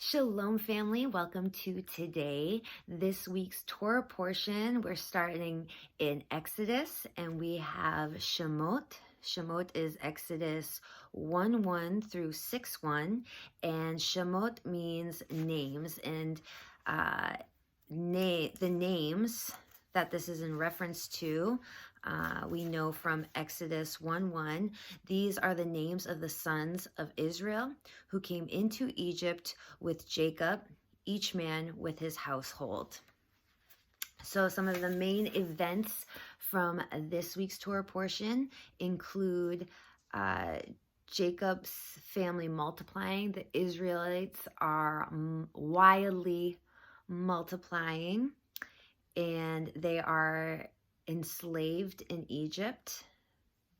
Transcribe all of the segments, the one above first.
Shalom, family. Welcome to today. This week's Torah portion, we're starting in Exodus, and we have Shemot. Shemot is Exodus 1:1 through 6:1, and Shemot means names, and the names that this is in reference to, we know from Exodus 1:1. These are the names of the sons of Israel who came into Egypt with Jacob, each man with his household. So some of the main events from this week's Torah portion include Jacob's family multiplying. The Israelites are wildly multiplying, and they are enslaved in Egypt.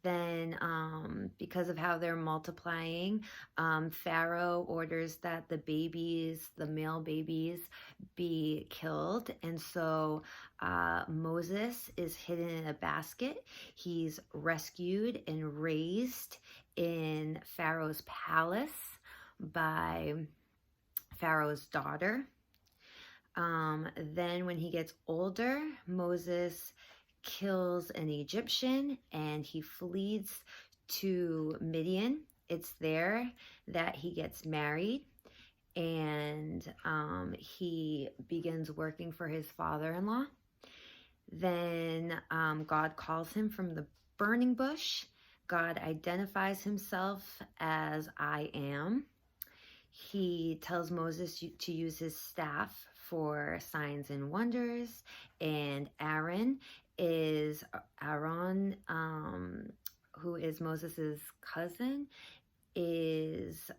Then because of how they're multiplying, Pharaoh orders that the male babies, be killed. And so Moses is hidden in a basket. He's rescued and raised in Pharaoh's palace by Pharaoh's daughter. Then when he gets older, Moses kills an Egyptian and he flees to Midian. It's there that he gets married, and he begins working for his father-in-law. Then God calls him from the burning bush. God identifies himself as I am. He tells Moses to use his staff for signs and wonders, and Aaron, who is Moses's cousin, is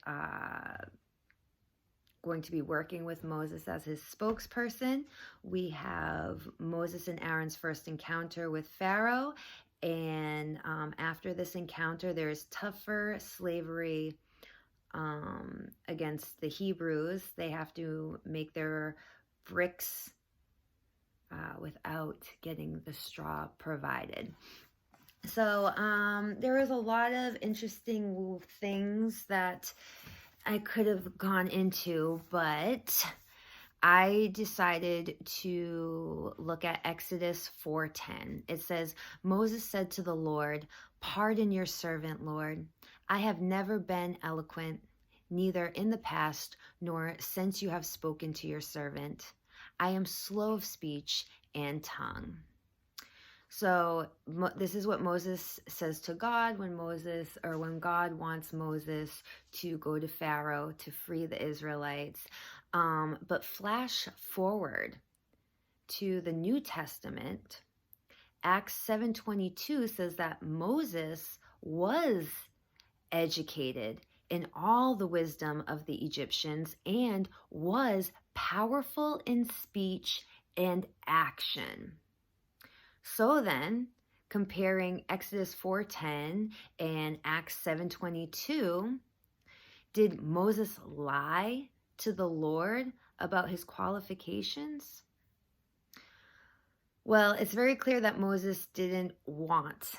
going to be working with Moses as his spokesperson. We have Moses and Aaron's first encounter with Pharaoh, and after this encounter, there is tougher slavery against the Hebrews. They have to make their bricks without getting the straw provided. So there was a lot of interesting things that I could have gone into, but I decided to look at Exodus 4:10. It says, Moses said to the Lord, "Pardon your servant, Lord. I have never been eloquent, neither in the past nor since you have spoken to your servant. I am slow of speech and tongue." So this is what Moses says to God when God wants Moses to go to Pharaoh to free the Israelites. But flash forward to the New Testament. Acts 7:22 says that Moses was educated in all the wisdom of the Egyptians and was powerful in speech and action. So then, comparing Exodus 4:10 and Acts 7:22, did Moses lie to the Lord about his qualifications? Well, it's very clear that Moses didn't want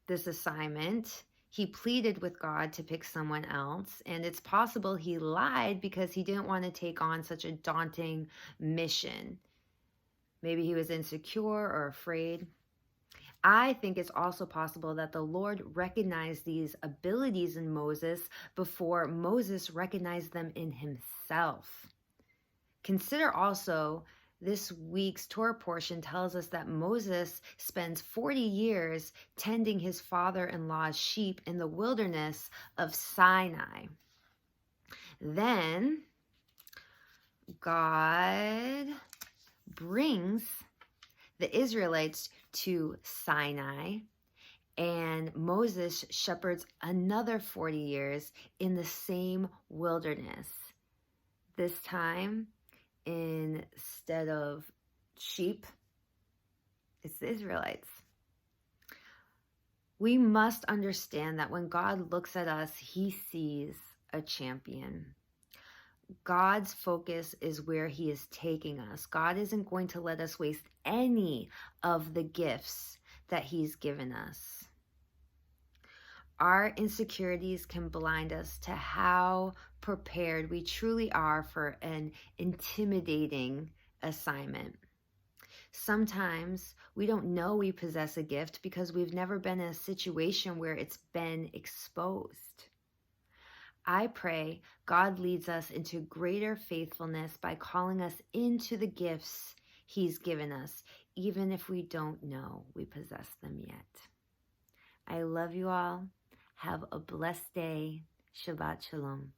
this assignment. He pleaded with God to pick someone else, and it's possible he lied because he didn't want to take on such a daunting mission. Maybe he was insecure or afraid. I think it's also possible that the Lord recognized these abilities in Moses before Moses recognized them in himself. Consider also, this week's Torah portion tells us that Moses spends 40 years tending his father-in-law's sheep in the wilderness of Sinai. Then God brings the Israelites to Sinai, and Moses shepherds another 40 years in the same wilderness. This time, instead of sheep, it's the Israelites. We must understand that when God looks at us, he sees a champion. God's focus is where he is taking us. God isn't going to let us waste any of the gifts that he's given us. Our insecurities can blind us to how prepared we truly are for an intimidating assignment. Sometimes we don't know we possess a gift because we've never been in a situation where it's been exposed. I pray God leads us into greater faithfulness by calling us into the gifts He's given us, even if we don't know we possess them yet. I love you all. Have a blessed day. Shabbat Shalom.